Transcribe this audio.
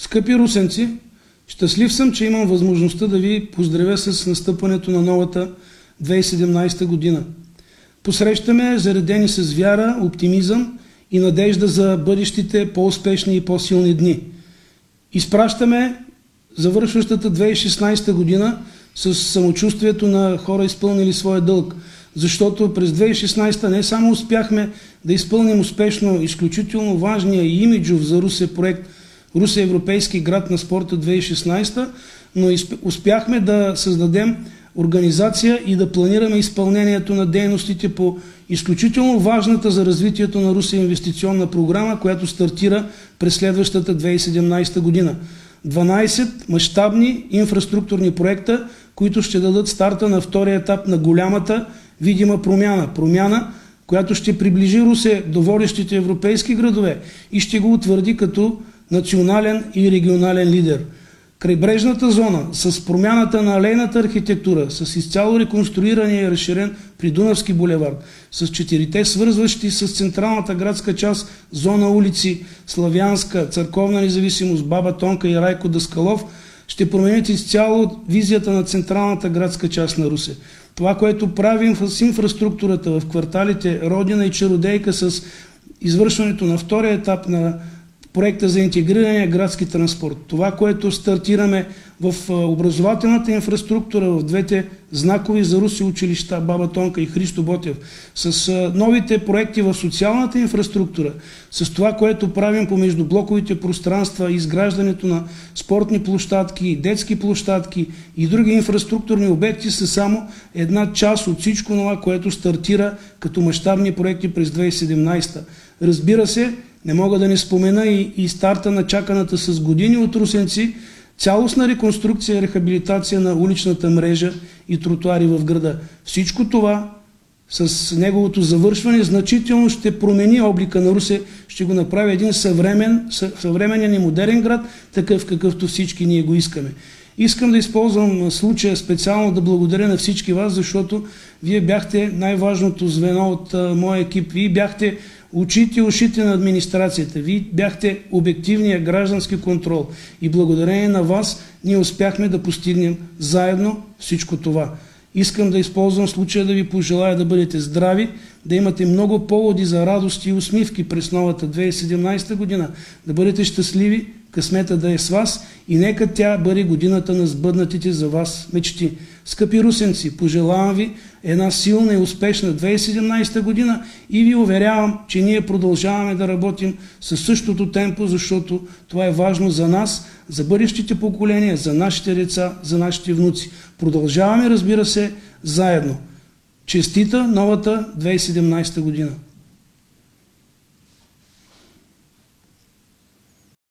Скъпи русенци, щастлив съм, че имам възможността да ви поздравя с настъпването на новата 2017 година. Посрещаме заредени с вяра, оптимизъм и надежда за бъдещите по-успешни и по-силни дни. Изпращаме завършващата 2016 година с самочувствието на хора, изпълнили своя дълг, защото през 2016 не само успяхме да изпълним успешно изключително важния и имиджов за Русе проект Русе Европейски град на спорта 2016, но успяхме да създадем организация и да планираме изпълнението на дейностите по изключително важната за развитието на Русе инвестиционна програма, която стартира през следващата 2017 година. 12 мащабни инфраструктурни проекта, които ще дадат старта на втория етап на голямата видима промяна. Промяна, която ще приближи Русе до водещите европейски градове и ще го утвърди като национален и регионален лидер. Крайбрежната зона с промяната на алейната архитектура, с изцяло реконструирания и разширен Придунавски булевард, с 4-те свързващи с централната градска част зона улици Славянска, Църковна независимост, Баба Тонка и Райко Даскалов, ще променят изцяло визията на централната градска част на Русе. Това, което правим с инфраструктурата в кварталите Родина и Чародейка с извършването на втория етап на проекта за интегрирания градски транспорт. Това, което стартираме в образователната инфраструктура в двете знакови за Русе училища Баба Тонка и Христо Ботев, с новите проекти в социалната инфраструктура, с това, което правим по междублоковите пространства, изграждането на спортни площадки, детски площадки и други инфраструктурни обекти са само една част от всичко това, което стартира като мащабни проекти през 2017. Разбира се, не мога да не спомена и старта на чаканата с години от русенци цялостна реконструкция и рехабилитация на уличната мрежа и тротуари в града. Всичко това с неговото завършване значително ще промени облика на Русе, ще го направи един съвременен и модерен град, такъв какъвто всички ние го искаме. Искам да използвам случая специално да благодаря на всички вас, защото вие бяхте най-важното звено от моя екип. Вие бяхте очите и ушите на администрацията. Вие бяхте обективния граждански контрол. И благодарение на вас ние успяхме да постигнем заедно всичко това. Искам да използвам случая да ви пожелая да бъдете здрави, да имате много поводи за радости и усмивки през новата 2017 година, да бъдете щастливи, късмета да е с вас и нека тя бъде годината на сбъднатите за вас мечти. Скъпи русенци, пожелавам ви една силна и успешна 2017 година и ви уверявам, че ние продължаваме да работим със същото темпо, защото това е важно за нас, за бъдещите поколения, за нашите деца, за нашите внуци. Продължаваме, разбира се, заедно. Честита новата 2017 година!